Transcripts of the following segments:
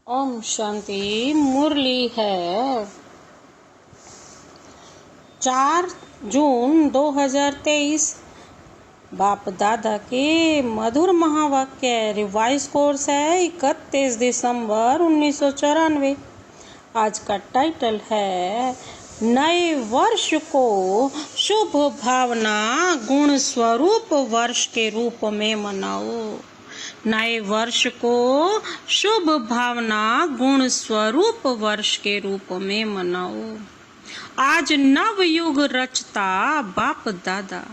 ओम शांति। मुरली है 4 जून 2023। बाप दादा के मधुर महावाक्य रिवाइज कोर्स है 31 दिसंबर 1994। आज का टाइटल है नए वर्ष को शुभ भावना गुण स्वरूप वर्ष के रूप में मनाओ। नए वर्ष को शुभ भावना गुण स्वरूप वर्ष के रूप में मनाओ। आज नव युग रचता बाप दादा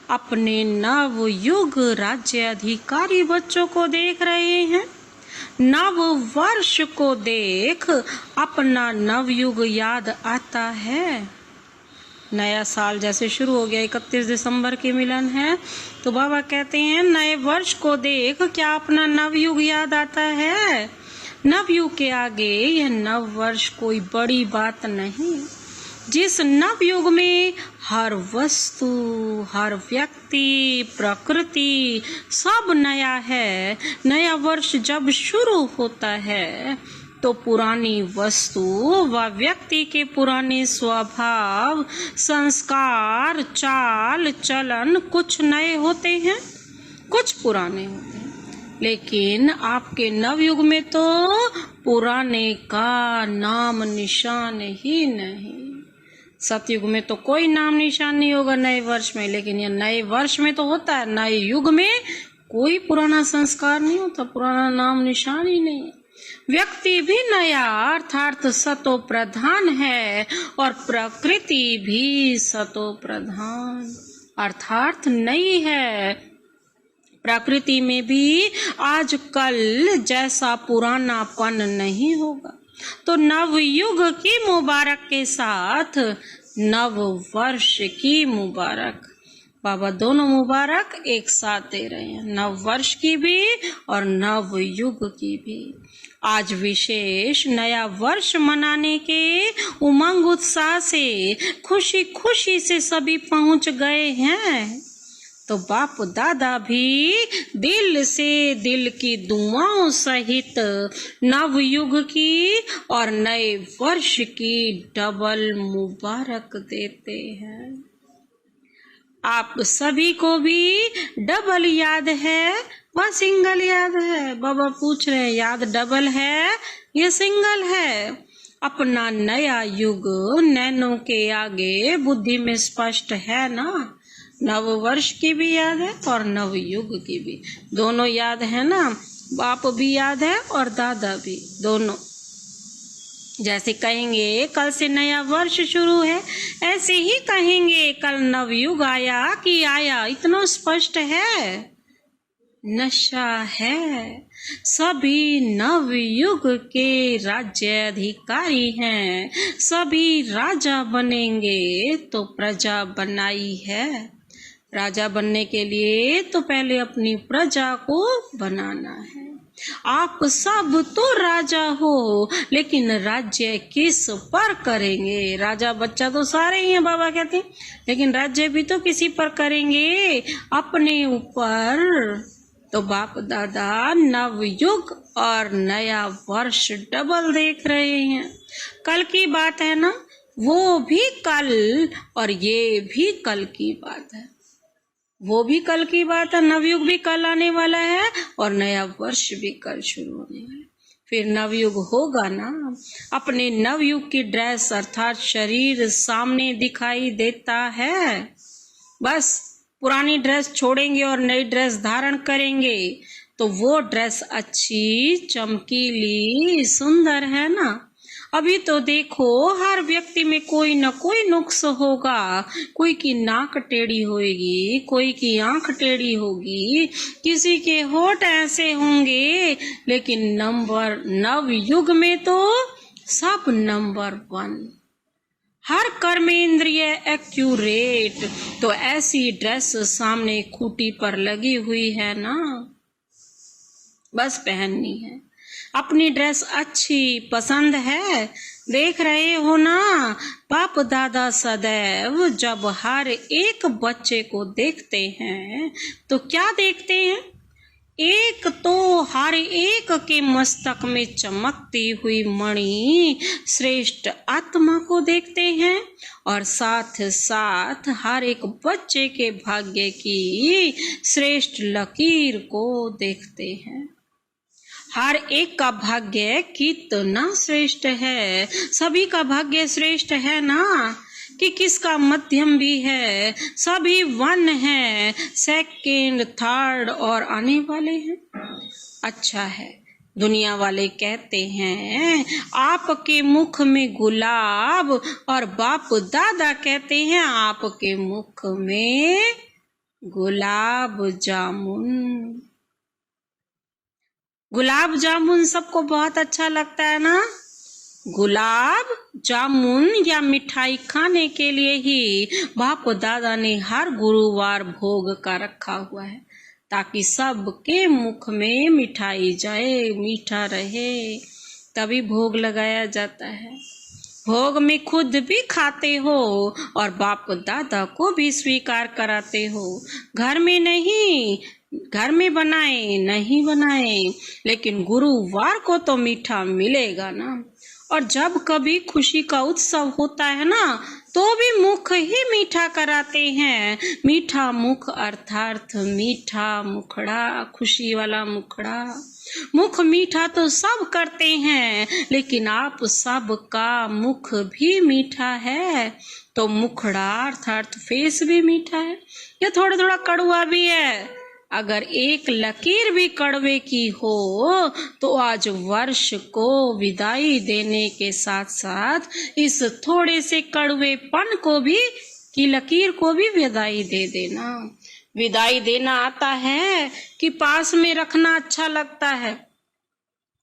अपने नव युग राज्य अधिकारी बच्चों को देख रहे हैं। नव वर्ष को देख अपना नव युग याद आता है। नया साल जैसे शुरू हो गया, 31 दिसंबर की मिलन है, तो बाबा कहते हैं नए वर्ष को देख क्या अपना नवयुग याद आता है। नवयुग के आगे यह नव वर्ष कोई बड़ी बात नहीं। जिस नवयुग में हर वस्तु, हर व्यक्ति, प्रकृति सब नया है, नया वर्ष जब शुरू होता है तो पुरानी वस्तु व व्यक्ति के पुराने स्वभाव, संस्कार, चाल चलन कुछ नए होते हैं, कुछ पुराने होते हैं। लेकिन आपके नवयुग में तो पुराने का नाम निशान ही नहीं। सतयुग में तो कोई नाम निशान नहीं होगा नए वर्ष में, लेकिन यह नए वर्ष में तो होता है। नए युग में कोई पुराना संस्कार नहीं होता, पुराना नाम निशान ही नहीं। व्यक्ति भी नया अर्थात सतो प्रधान है और प्रकृति भी सतो प्रधान अर्थात नई है। प्रकृति में भी आज कल जैसा पुरानापन नहीं होगा। तो नवयुग की मुबारक के साथ नव वर्ष की मुबारक। बाबा दोनों मुबारक एक साथ दे रहे हैं, नव वर्ष की भी और नव युग की भी। आज विशेष नया वर्ष मनाने के उमंग उत्साह से खुशी खुशी से सभी पहुंच गए हैं। तो बाप दादा भी दिल से दिल की दुआओं सहित नव युग की और नए वर्ष की डबल मुबारक देते हैं। आप सभी को भी डबल याद है व सिंगल याद है। बाबा पूछ रहे हैं याद डबल है या सिंगल है। अपना नया युग नैनों के आगे बुद्धि में स्पष्ट है ना। नव वर्ष की भी याद है और नव युग की भी, दोनों याद है ना। बाप भी याद है और दादा भी, दोनों। जैसे कहेंगे कल से नया वर्ष शुरू है, ऐसे ही कहेंगे कल नवयुग आया कि आया। इतना स्पष्ट है, नशा है। सभी नवयुग के राज्य अधिकारी हैं। सभी राजा बनेंगे तो प्रजा बनाई है। राजा बनने के लिए तो पहले अपनी प्रजा को बनाना है। आप सब तो राजा हो, लेकिन राज्य किस पर करेंगे। राजा बच्चा तो सारे ही हैं बाबा कहते हैं, लेकिन राज्य भी तो किसी पर करेंगे, अपने ऊपर। तो बाप दादा नवयुग और नया वर्ष डबल देख रहे हैं। कल की बात है ना, वो भी कल और ये भी कल की बात है। वो भी कल की बात है, नवयुग भी कल आने वाला है और नया वर्ष भी कल शुरू होने वाला है। फिर नवयुग होगा ना। अपने नवयुग की ड्रेस अर्थात शरीर सामने दिखाई देता है। बस पुरानी ड्रेस छोड़ेंगे और नई ड्रेस धारण करेंगे तो वो ड्रेस अच्छी, चमकीली, सुंदर है ना। अभी तो देखो हर व्यक्ति में कोई न कोई नुक्स होगा। कोई की नाक टेढ़ी होगी, कोई की आंख टेढ़ी होगी, किसी के होठ ऐसे होंगे, लेकिन नव युग में तो सब नंबर 1। हर कर्मेंद्रिय एक्यूरेट। तो ऐसी ड्रेस सामने खूंटी पर लगी हुई है ना, बस पहननी है। अपनी ड्रेस अच्छी पसंद है, देख रहे हो ना। बाप दादा सदैव जब हर एक बच्चे को देखते हैं तो क्या देखते हैं? एक तो हर एक के मस्तक में चमकती हुई मणि श्रेष्ठ आत्मा को देखते हैं और साथ साथ हर एक बच्चे के भाग्य की श्रेष्ठ लकीर को देखते हैं। हर एक का भाग्य कितना श्रेष्ठ है, सभी का भाग्य श्रेष्ठ है ना, कि किसका मध्यम भी है, सभी वन है, सेकंड थर्ड और आने वाले हैं। अच्छा है, दुनिया वाले कहते हैं आपके मुख में गुलाब और बाप दादा कहते हैं आपके मुख में गुलाब जामुन। गुलाब जामुन सबको बहुत अच्छा लगता है ना। गुलाब जामुन या मिठाई खाने के लिए ही बाप दादा ने हर गुरुवार भोग का रखा हुआ है, ताकि सबके मुख में मिठाई जाए, मीठा रहे, तभी भोग लगाया जाता है। भोग में खुद भी खाते हो और बाप दादा को भी स्वीकार कराते हो। घर में नहीं, घर में बनाए नहीं बनाए, लेकिन गुरुवार को तो मीठा मिलेगा ना। और जब कभी खुशी का उत्सव होता है ना, तो भी मुख ही मीठा कराते हैं। मीठा मुख अर्थात मीठा मुखड़ा, खुशी वाला मुखड़ा। मुख मीठा तो सब करते हैं, लेकिन आप सबका मुख भी मीठा है, तो मुखड़ा अर्थात फेस भी मीठा है। या थोड़ा थोड़ा कड़वा भी है। अगर एक लकीर भी कड़वे की हो तो आज वर्ष को विदाई देने के साथ साथ इस थोड़े से कड़वेपन को भी, की लकीर को भी विदाई दे देना। विदाई देना आता है कि पास में रखना अच्छा लगता है,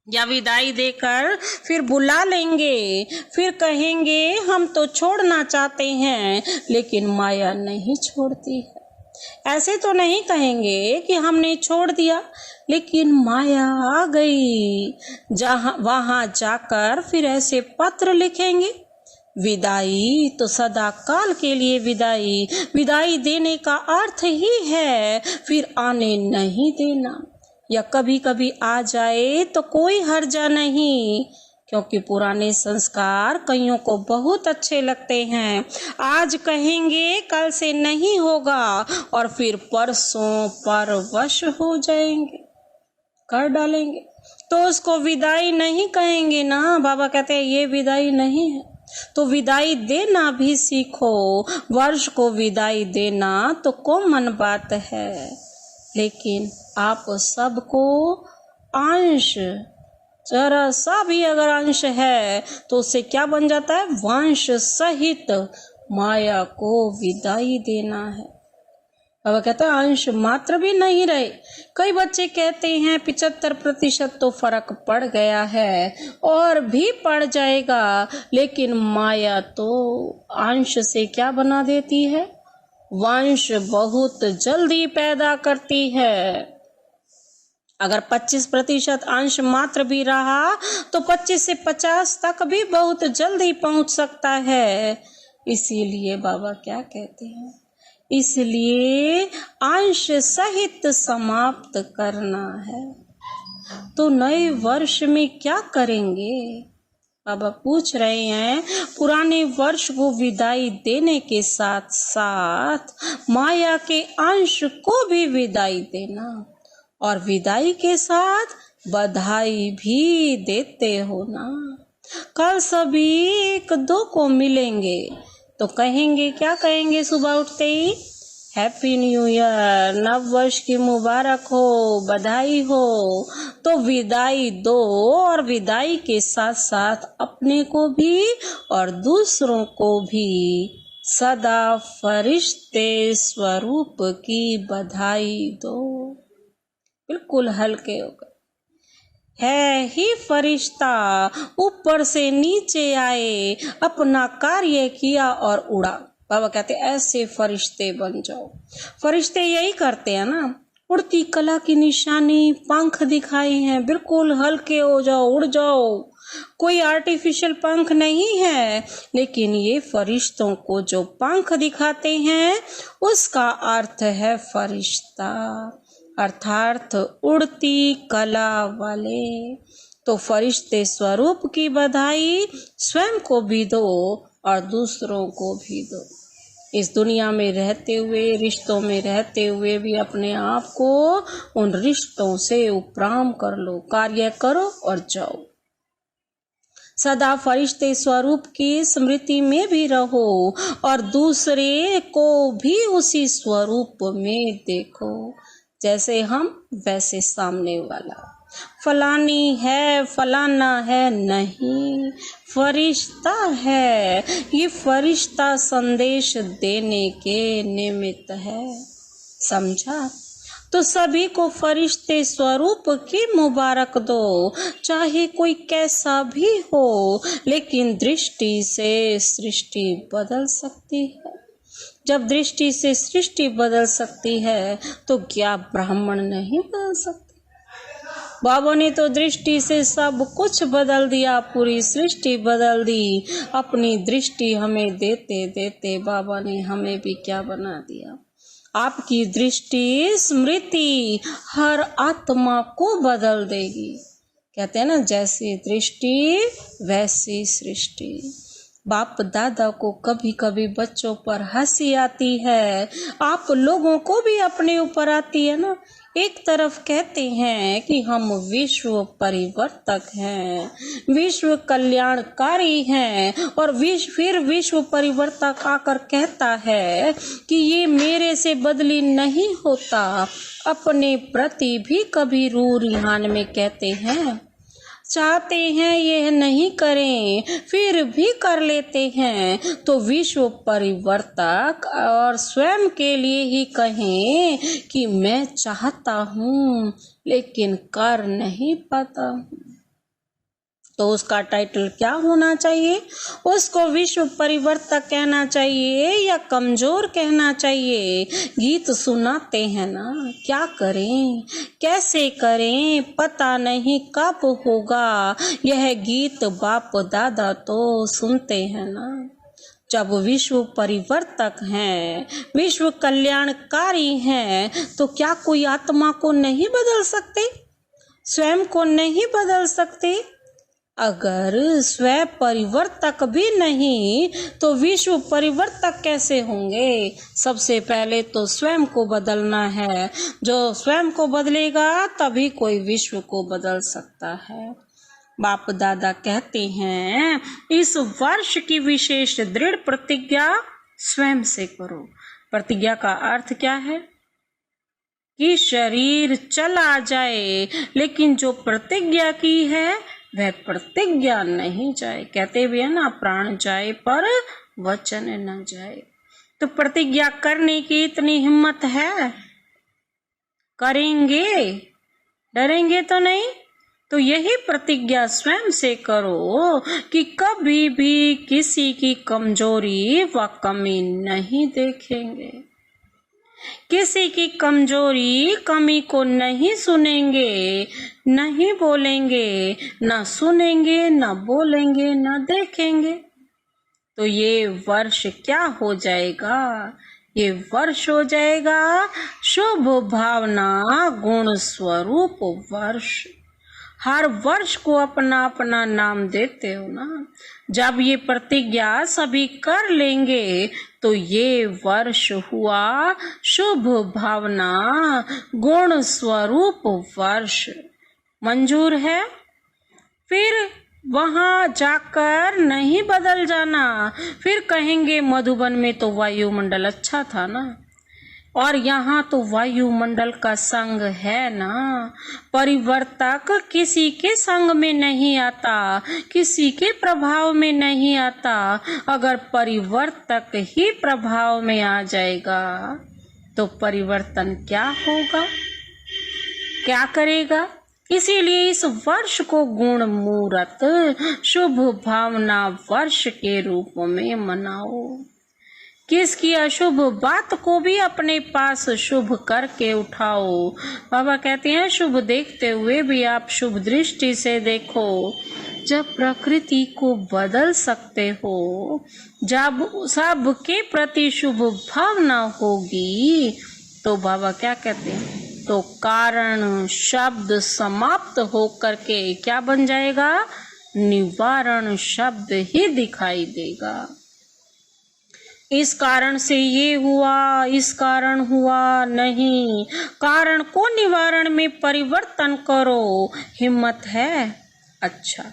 या विदाई देकर फिर बुला लेंगे, फिर कहेंगे हम तो छोड़ना चाहते हैं लेकिन माया नहीं छोड़ती है। ऐसे तो नहीं कहेंगे कि हमने छोड़ दिया, लेकिन माया आ गई, जहां वहां जाकर फिर ऐसे पत्र लिखेंगे। विदाई तो सदा काल के लिए विदाई, विदाई देने का अर्थ ही है फिर आने नहीं देना। या कभी कभी आ जाए तो कोई हर्जा नहीं, क्योंकि पुराने संस्कार कईयों को बहुत अच्छे लगते हैं। आज कहेंगे कल से नहीं होगा और फिर परसों परवश हो जाएंगे, कर डालेंगे, तो उसको विदाई नहीं कहेंगे ना। बाबा कहते हैं ये विदाई नहीं है, तो विदाई देना भी सीखो। वर्ष को विदाई देना तो कॉमन बात है, लेकिन आप सबको अंश, जरा सा भी अगर अंश है तो उससे क्या बन जाता है, वंश सहित माया को विदाई देना है। बाबा कहता है अंश मात्र भी नहीं रहे। कई बच्चे कहते हैं 75% तो फर्क पड़ गया है और भी पड़ जाएगा, लेकिन माया तो अंश से क्या बना देती है, वंश बहुत जल्दी पैदा करती है। अगर 25% अंश मात्र भी रहा तो 25 से 50 तक भी बहुत जल्दी पहुंच सकता है। इसीलिए बाबा क्या कहते हैं, इसलिए अंश सहित समाप्त करना है। तो नए वर्ष में क्या करेंगे, बाबा पूछ रहे हैं। पुराने वर्ष को विदाई देने के साथ साथ माया के अंश को भी विदाई देना, और विदाई के साथ बधाई भी देते हो ना। कल सभी एक दो को मिलेंगे तो कहेंगे, क्या कहेंगे सुबह उठते ही, हैप्पी न्यू ईयर, नव वर्ष की मुबारक हो, बधाई हो। तो विदाई दो और विदाई के साथ साथ अपने को भी और दूसरों को भी सदा फरिश्ते स्वरूप की बधाई दो। बिल्कुल हल्के होकर, है ही फरिश्ता, ऊपर से नीचे आए, अपना कार्य किया और उड़ा। बाबा कहते ऐसे फरिश्ते बन जाओ। फरिश्ते यही करते हैं ना, उड़ती कला की निशानी, पंख दिखाए हैं, बिल्कुल हल्के हो जाओ, उड़ जाओ। कोई आर्टिफिशियल पंख नहीं है, लेकिन ये फरिश्तों को जो पंख दिखाते हैं उसका अर्थ है फरिश्ता। अर्थात उड़ती कला वाले। तो फरिश्ते स्वरूप की बधाई स्वयं को भी दो और दूसरों को भी दो। इस दुनिया में रहते हुए, रिश्तों में रहते हुए भी अपने आप को उन रिश्तों से उपराम कर लो, कार्य करो और जाओ। सदा फरिश्ते स्वरूप की स्मृति में भी रहो और दूसरे को भी उसी स्वरूप में देखो। जैसे हम वैसे सामने वाला। फलानी है, फलाना है नहीं, फरिश्ता है। ये फरिश्ता संदेश देने के निमित्त है। समझा? तो सभी को फरिश्ते स्वरूप की मुबारक दो, चाहे कोई कैसा भी हो, लेकिन दृष्टि से सृष्टि बदल सकती है। जब दृष्टि से सृष्टि बदल सकती है तो क्या ब्राह्मण नहीं बदल सकते? बाबा ने तो दृष्टि से सब कुछ बदल दिया, पूरी सृष्टि बदल दी। अपनी दृष्टि हमें देते देते बाबा ने हमें भी क्या बना दिया। आपकी दृष्टि स्मृति हर आत्मा को बदल देगी। कहते हैं ना, जैसी दृष्टि वैसी सृष्टि। बाप दादा को कभी कभी बच्चों पर हंसी आती है, आप लोगों को भी अपने ऊपर आती है ना। एक तरफ कहते हैं कि हम विश्व परिवर्तक हैं, विश्व कल्याणकारी हैं, और फिर विश्व परिवर्तक आकर कहता है कि ये मेरे से बदली नहीं होता। अपने प्रति भी कभी रू रिहान में कहते हैं, चाहते हैं यह नहीं करें फिर भी कर लेते हैं। तो विश्व परिवर्तक और स्वयं के लिए ही कहें कि मैं चाहता हूँ लेकिन कर नहीं पाता हूँ, तो उसका टाइटल क्या होना चाहिए? उसको विश्व परिवर्तक कहना चाहिए या कमजोर कहना चाहिए? गीत सुनाते हैं ना, क्या करें कैसे करें पता नहीं कब होगा। यह गीत बाप दादा तो सुनते हैं ना। जब विश्व परिवर्तक हैं, विश्व कल्याणकारी हैं, तो क्या कोई आत्मा को नहीं बदल सकते? स्वयं को नहीं बदल सकते? अगर स्व परिवर्तक भी नहीं तो विश्व परिवर्तक कैसे होंगे? सबसे पहले तो स्वयं को बदलना है। जो स्वयं को बदलेगा तभी कोई विश्व को बदल सकता है। बाप दादा कहते हैं, इस वर्ष की विशेष दृढ़ प्रतिज्ञा स्वयं से करो। प्रतिज्ञा का अर्थ क्या है? कि शरीर चला जाए, लेकिन जो प्रतिज्ञा की है वह प्रतिज्ञा नहीं जाए। कहते भी है ना, प्राण जाए पर वचन न जाए। तो प्रतिज्ञा करने की इतनी हिम्मत है? करेंगे, डरेंगे तो नहीं। तो यही प्रतिज्ञा स्वयं से करो कि कभी भी किसी की कमजोरी व कमी नहीं देखेंगे, किसी की कमजोरी कमी को नहीं सुनेंगे, नहीं बोलेंगे, न सुनेंगे, न बोलेंगे, न देखेंगे। तो ये वर्ष क्या हो जाएगा? ये वर्ष हो जाएगा शुभ भावना गुण स्वरूप वर्ष। हर वर्ष को अपना अपना नाम देते हो ना। जब ये प्रतिज्ञा सभी कर लेंगे तो ये वर्ष हुआ शुभ भावना गुण स्वरूप वर्ष। मंजूर है? फिर वहां जाकर नहीं बदल जाना। फिर कहेंगे मधुबन में तो वायुमंडल अच्छा था ना, और यहाँ तो वायुमंडल का संग है ना। परिवर्तक किसी के संग में नहीं आता, किसी के प्रभाव में नहीं आता। अगर परिवर्तक ही प्रभाव में आ जाएगा तो परिवर्तन क्या होगा, क्या करेगा? इसीलिए इस वर्ष को गुण मूरत शुभ भावना वर्ष के रूप में मनाओ। किसकी अशुभ बात को भी अपने पास शुभ करके उठाओ। बाबा कहते हैं, शुभ देखते हुए भी आप शुभ दृष्टि से देखो। जब प्रकृति को बदल सकते हो, जब सबके प्रति शुभ भावना होगी, तो बाबा क्या कहते हैं, तो कारण शब्द समाप्त होकर के क्या बन जाएगा? निवारण शब्द ही दिखाई देगा। इस कारण से ये हुआ, इस कारण हुआ नहीं, कारण को निवारण में परिवर्तन करो, हिम्मत है? अच्छा,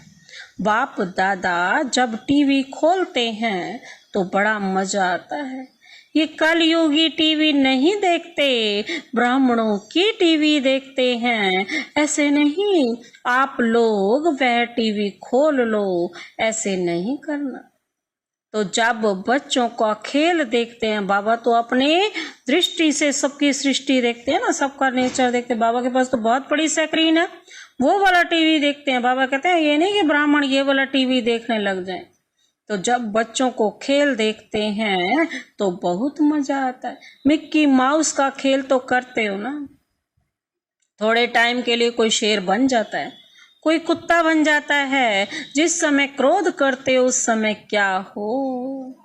बाप दादा जब टीवी खोलते हैं तो बड़ा मजा आता है। ये कलयुगी टीवी नहीं देखते, ब्राह्मणों की टीवी देखते हैं। ऐसे नहीं, आप लोग वह टीवी खोल लो, ऐसे नहीं करना। तो जब बच्चों का खेल देखते हैं, बाबा तो अपने दृष्टि से सबकी सृष्टि देखते हैं ना, सबका नेचर देखते हैं। बाबा के पास तो बहुत बड़ी स्क्रीन है, वो वाला टीवी देखते हैं। बाबा कहते हैं ये नहीं कि ब्राह्मण ये वाला टीवी देखने लग जाए। तो जब बच्चों को खेल देखते हैं तो बहुत मजा आता है। मिक्की माउस का खेल तो करते हो ना, थोड़े टाइम के लिए कोई शेर बन जाता है, कोई कुत्ता बन जाता है। जिस समय क्रोध करते हो उस समय क्या हो,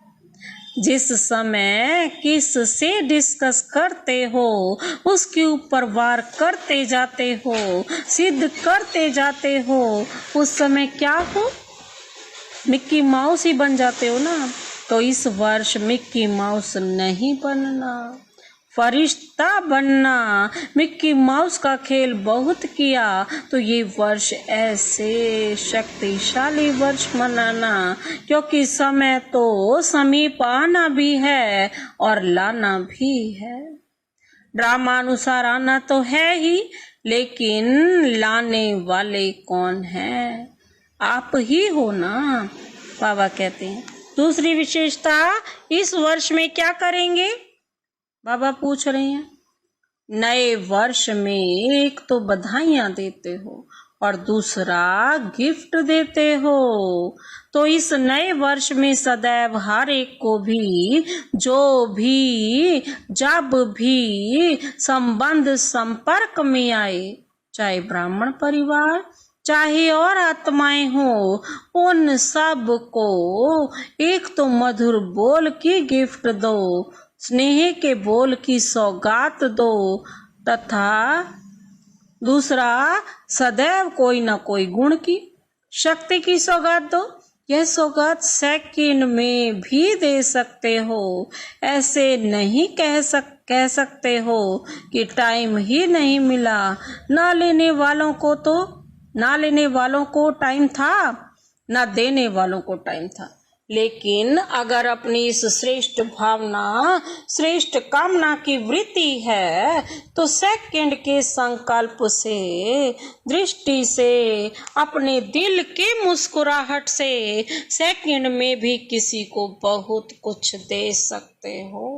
जिस समय किस से डिस्कस करते हो उसके ऊपर वार करते जाते हो, सिद्ध करते जाते हो, उस समय क्या हो, मिक्की माउस ही बन जाते हो ना। तो इस वर्ष मिक्की माउस नहीं बनना, फरिश्ता बनना। मिक्की माउस का खेल बहुत किया तो ये वर्ष ऐसे शक्तिशाली वर्ष मनाना, क्योंकि समय तो समीप आना भी है और लाना भी है। ड्रामा अनुसार आना तो है ही, लेकिन लाने वाले कौन है? आप ही हो ना, बाबा कहते हैं। दूसरी विशेषता, इस वर्ष में क्या करेंगे? बाबा पूछ रहे हैं। नए वर्ष में एक तो बधाइयां देते हो और दूसरा गिफ्ट देते हो। तो इस नए वर्ष में सदैव हर एक को भी, जो भी जब भी संबंध संपर्क में आए, चाहे ब्राह्मण परिवार चाहे और आत्माएं हो, उन सब को एक तो मधुर बोल की गिफ्ट दो, स्नेह के बोल की सौगात दो, तथा दूसरा सदैव कोई न कोई गुण की, शक्ति की सौगात दो। यह सौगात सेकंड में भी दे सकते हो, ऐसे नहीं कह सकते हो कि टाइम ही नहीं मिला। ना लेने वालों को टाइम था, ना देने वालों को टाइम था। लेकिन अगर अपनी इस श्रेष्ठ भावना, श्रेष्ठ कामना की वृत्ति है तो सेकंड के संकल्प से, दृष्टि से, अपने दिल की मुस्कुराहट से सेकंड में भी किसी को बहुत कुछ दे सकते हो।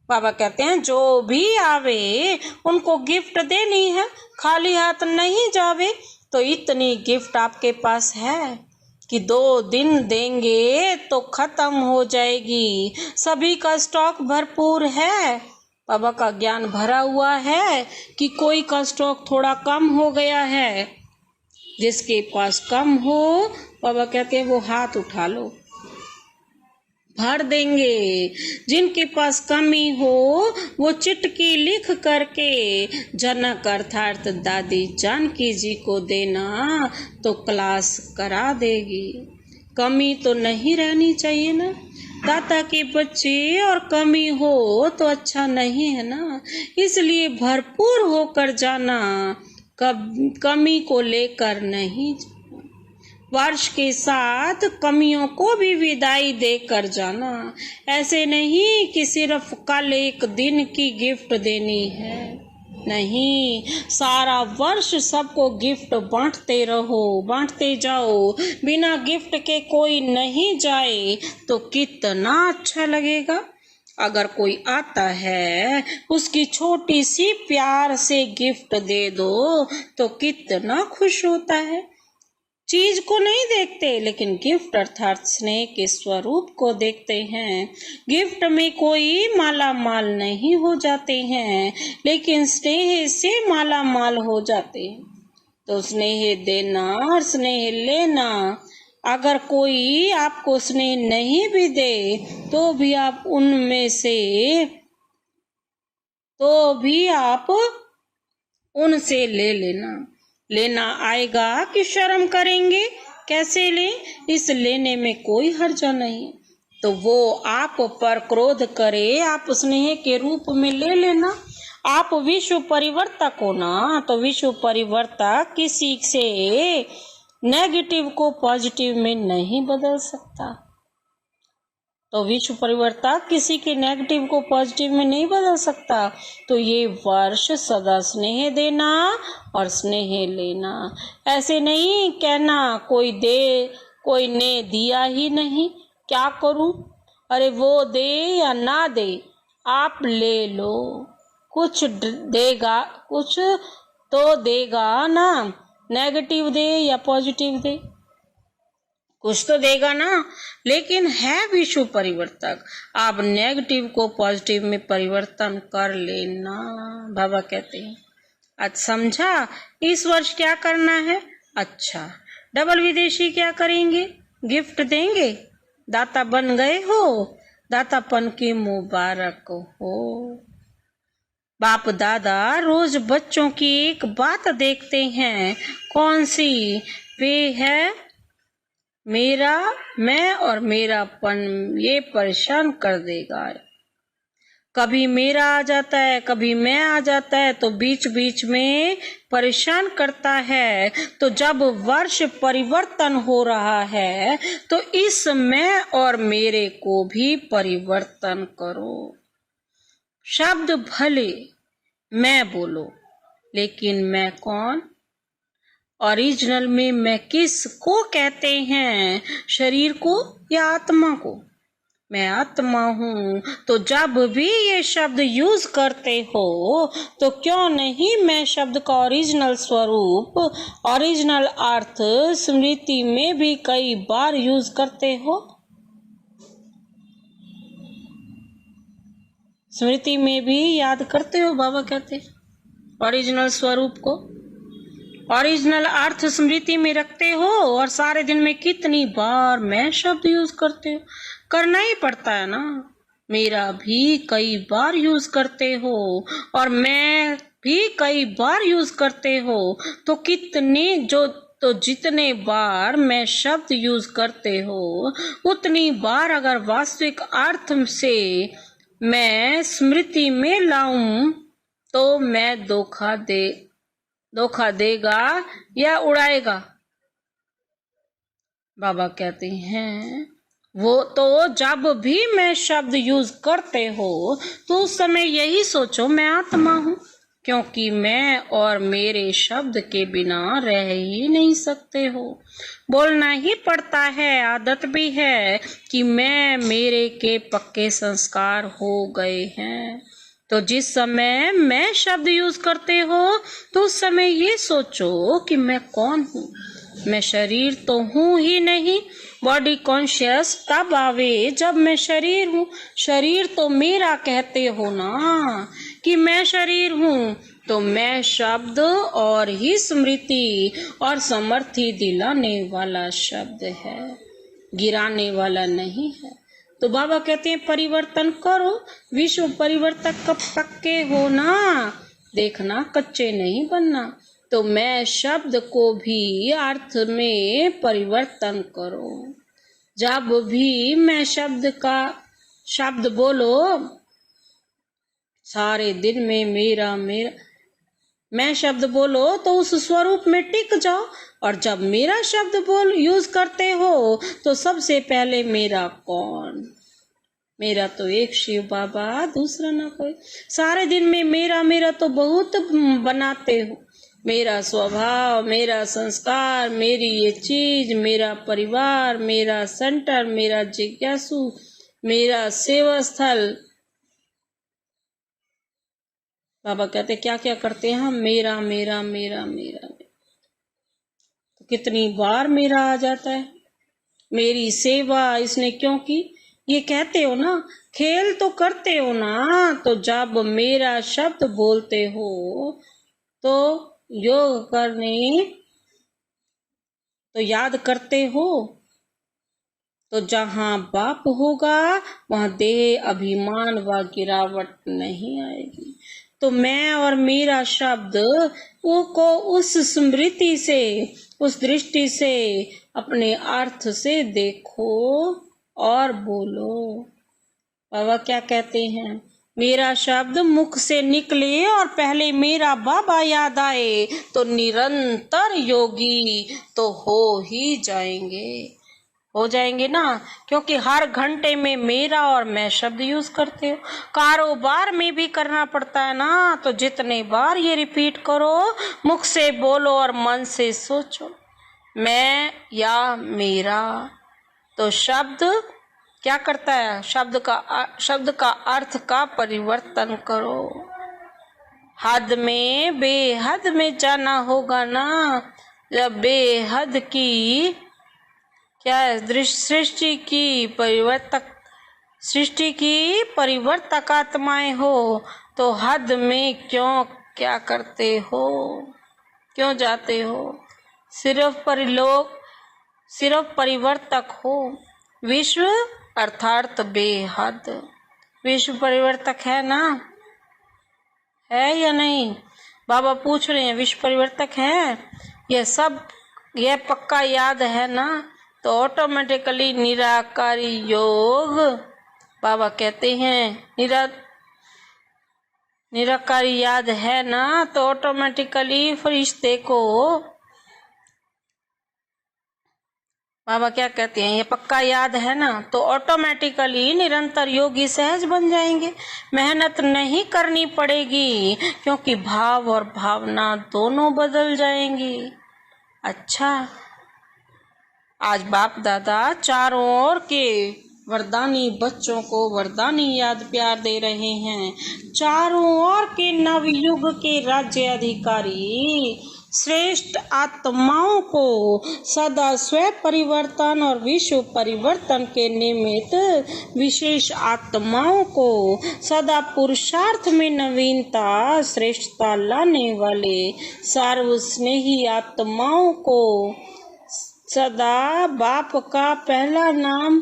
बाबा कहते हैं जो भी आवे उनको गिफ्ट देनी है, खाली हाथ नहीं जावे। तो इतनी गिफ्ट आपके पास है कि 2 दिन देंगे तो खत्म हो जाएगी। सभी का स्टॉक भरपूर है, बाबा का ज्ञान भरा हुआ है कि कोई का स्टॉक थोड़ा कम हो गया है। जिसके पास कम हो, बाबा कहते हैं वो हाथ उठा लो, भर देंगे। जिनके पास कमी हो वो चिटकी लिख करके जनक अर्थात दादी जानकी जी को देना, तो क्लास करा देगी। कमी तो नहीं रहनी चाहिए ना, दाता के बच्चे और कमी हो तो अच्छा नहीं है ना। इसलिए भरपूर होकर जाना, कमी को लेकर नहीं। वर्ष के साथ कमियों को भी विदाई देकर जाना। ऐसे नहीं कि सिर्फ कल एक दिन की गिफ्ट देनी है, नहीं, सारा वर्ष सबको गिफ्ट बांटते रहो, बांटते जाओ। बिना गिफ्ट के कोई नहीं जाए तो कितना अच्छा लगेगा। अगर कोई आता है उसकी छोटी सी प्यार से गिफ्ट दे दो तो कितना खुश होता है। चीज को नहीं देखते, लेकिन गिफ्ट अर्थात स्नेह के स्वरूप को देखते हैं। गिफ्ट में कोई माला माल नहीं हो जाते हैं, लेकिन स्नेह से माला माल हो जाते हैं। तो स्नेह देना और स्नेह लेना। अगर कोई आपको स्नेह नहीं भी दे तो भी आप उनसे ले लेना। लेना आएगा कि शर्म करेंगे? कैसे लें? इस लेने में कोई हर्जा नहीं। तो वो आप पर क्रोध करे, आप स्नेह के रूप में ले लेना। आप विश्व परिवर्तक हो ना, तो विश्व परिवर्तक किसी से नेगेटिव को पॉजिटिव में नहीं बदल सकता। तो विश्व परिवर्तक किसी के नेगेटिव को पॉजिटिव में नहीं बदल सकता। तो ये वर्ष सदा स्नेह देना और स्नेह लेना। ऐसे नहीं कहना कोई ने दिया ही नहीं, क्या करूं? अरे वो दे या ना दे, आप ले लो। कुछ देगा, कुछ तो देगा ना। नेगेटिव दे या पॉजिटिव दे, कुछ तो देगा ना। लेकिन है विश्व परिवर्तक, आप नेगेटिव को पॉजिटिव में परिवर्तन कर लेना। बाबा कहते हैं आज समझा इस वर्ष क्या करना है? अच्छा, डबल विदेशी क्या करेंगे? गिफ्ट देंगे। दाता बन गए हो, दातापन की मुबारक हो। बाप दादा रोज बच्चों की एक बात देखते हैं, कौन सी? वे है मैं और मेरापन, ये परेशान कर देगा। कभी मेरा आ जाता है, कभी मैं आ जाता है, तो बीच बीच में परेशान करता है। तो जब वर्ष परिवर्तन हो रहा है, तो इस मैं और मेरे को भी परिवर्तन करो। शब्द भले मैं बोलो, लेकिन मैं कौन? ओरिजिनल में मैं किस को कहते हैं? शरीर को या आत्मा को? मैं आत्मा हूँ। तो जब भी ये शब्द यूज करते हो, तो क्यों नहीं मैं शब्द का ओरिजिनल स्वरूप, ओरिजिनल अर्थ स्मृति में भी कई बार यूज करते हो? स्मृति में भी याद करते हो। बाबा कहते ओरिजिनल स्वरूप को, ओरिजिनल अर्थ स्मृति में रखते हो। और सारे दिन में कितनी बार मैं शब्द यूज करते हो? करना ही पड़ता है ना। मेरा भी कई बार यूज करते हो और मैं भी कई बार यूज करते हो। तो जितने बार मैं शब्द यूज करते हो, उतनी बार अगर वास्तविक अर्थ से मैं स्मृति में लाऊं, तो मैं धोखा देगा या उड़ाएगा? बाबा कहते हैं वो तो जब भी मैं शब्द यूज करते हो, तो उस समय यही सोचो मैं आत्मा हूँ, क्योंकि मैं और मेरे शब्द के बिना रह ही नहीं सकते हो। बोलना ही पड़ता है, आदत भी है कि मैं मेरे के पक्के संस्कार हो गए हैं। तो जिस समय मैं शब्द यूज करते हो, तो उस समय ये सोचो कि मैं कौन हूँ। मैं शरीर तो हूँ ही नहीं। बॉडी कॉन्शियस तब आवे जब मैं शरीर हूँ। शरीर तो मेरा कहते हो ना कि मैं शरीर हूँ। तो मैं शब्द और ही स्मृति और समर्थी दिलाने वाला शब्द है, गिराने वाला नहीं है। तो बाबा कहते हैं परिवर्तन करो। विश्व परिवर्तक कब पक्के हो ना, देखना कच्चे नहीं बनना। तो मैं शब्द को भी अर्थ में परिवर्तन करो। जब भी मैं शब्द बोलो, सारे दिन में मेरा मैं शब्द बोलो, तो उस स्वरूप में टिक जाओ। और जब मेरा शब्द यूज करते हो, तो सबसे पहले मेरा कौन? मेरा तो एक शिव बाबा, दूसरा ना कोई। सारे दिन में मेरा तो बहुत बनाते हो। मेरा स्वभाव, मेरा संस्कार, मेरी ये चीज, मेरा परिवार, मेरा सेंटर, मेरा जिज्ञासु, मेरा सेवा स्थल। बाबा कहते क्या क्या करते हैं हम? मेरा मेरा मेरा मेरा। तो कितनी बार मेरा आ जाता है। मेरी सेवा इसने क्यों की? ये कहते हो ना, खेल तो करते हो ना। तो जब मेरा शब्द बोलते हो, तो योग करने तो याद करते हो। तो जहाँ बाप होगा, वहाँ देह, अभिमान व गिरावट नहीं आएगी। तो मैं और मेरा शब्द वो को उस स्मृति से, उस दृष्टि से, अपने अर्थ से देखो और बोलो। बाबा क्या कहते हैं, मेरा शब्द मुख से निकले और पहले मेरा बाबा याद आए तो निरंतर योगी तो हो जाएंगे ना, क्योंकि हर घंटे में मेरा और मैं शब्द यूज करते हो। कारोबार में भी करना पड़ता है ना, तो जितने बार ये रिपीट करो, मुख से बोलो और मन से सोचो, मैं या मेरा। तो शब्द क्या करता है, शब्द का अर्थ का परिवर्तन करो। हद में बेहद में जाना होगा ना, जब बेहद की क्या है, सृष्टि की परिवर्तक आत्माएं हो, तो हद में क्या करते हो, क्यों जाते हो? सिर्फ परिवर्तक हो। विश्व अर्थात बेहद, विश्व परिवर्तक है ना, है या नहीं? बाबा पूछ रहे हैं, विश्व परिवर्तक है? यह पक्का याद है ना, तो ऑटोमेटिकली निराकारी योग, बाबा कहते हैं निराकारी याद है ना, तो ऑटोमेटिकली फरिश्ते को, बाबा क्या कहते हैं, ये पक्का याद है ना, तो ऑटोमेटिकली निरंतर योगी सहज बन जाएंगे। मेहनत नहीं करनी पड़ेगी, क्योंकि भाव और भावना दोनों बदल जाएंगी। अच्छा, आज बाप दादा चारों ओर के वरदानी बच्चों को वरदानी याद प्यार दे रहे हैं। चारों ओर के नवयुग के राज्य अधिकारी श्रेष्ठ आत्माओं को सदा स्वयं परिवर्तन और विश्व परिवर्तन के निमित्त विशेष आत्माओं को सदा पुरुषार्थ में नवीनता श्रेष्ठता लाने वाले सर्वस्नेही आत्माओं को सदा बाप का पहला नाम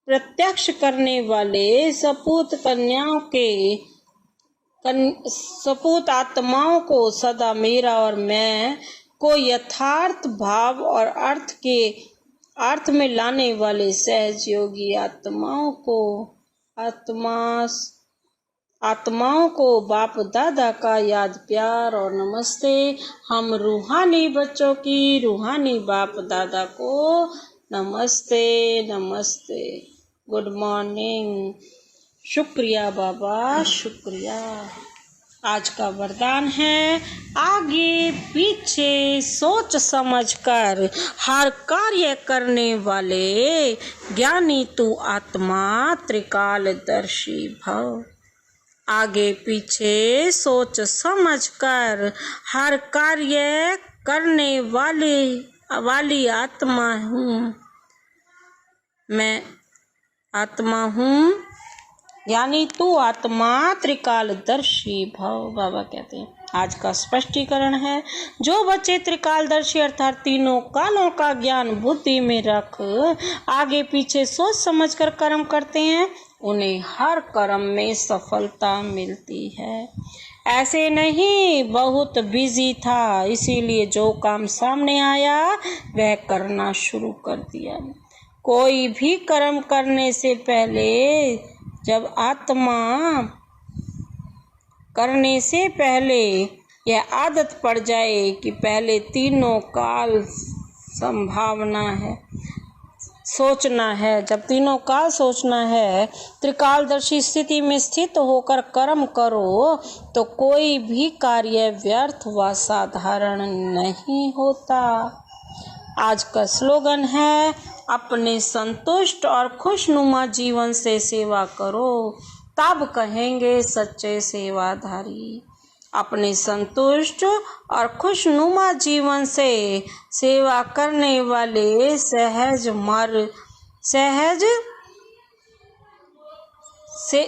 प्रत्यक्ष करने वाले सपूत आत्माओं को सदा मेरा और मैं को यथार्थ भाव और अर्थ में लाने वाले सहज योगी आत्माओं को बाप दादा का याद प्यार और नमस्ते। हम रूहानी बच्चों की रूहानी बाप दादा को नमस्ते नमस्ते, गुड मॉर्निंग। शुक्रिया बाबा, शुक्रिया। आज का वरदान है, आगे पीछे सोच समझकर हर कार्य करने वाले ज्ञानी तू आत्मा त्रिकालदर्शी भव। आगे पीछे सोच समझकर हर कार्य करने वाली आत्मा हूँ मैं, आत्मा हूँ, यानी तू आत्मा त्रिकालदर्शी भव। बाबा कहते हैं, आज का स्पष्टीकरण है, जो बच्चे त्रिकालदर्शी अर्थात तीनों कालों का ज्ञान बुद्धि में रख आगे पीछे सोच समझकर कर्म करते हैं, उन्हें हर कर्म में सफलता मिलती है। ऐसे नहीं बहुत बिजी था, इसीलिए जो काम सामने आया वह करना शुरू कर दिया। कोई भी कर्म करने से पहले यह आदत पड़ जाए कि पहले तीनों काल संभावना है, सोचना है। जब तीनों काल सोचना है, त्रिकालदर्शी स्थिति में स्थित होकर कर्म करो तो कोई भी कार्य व्यर्थ व साधारण नहीं होता। आज का स्लोगन है, अपने संतुष्ट और खुशनुमा जीवन से सेवा करो, तब कहेंगे सच्चे सेवाधारी। अपने संतुष्ट और खुशनुमा जीवन से सेवा करने वाले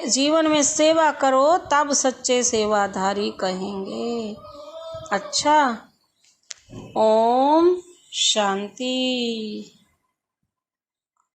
जीवन में सेवा करो, तब सच्चे सेवाधारी कहेंगे। अच्छा, ओम शांति।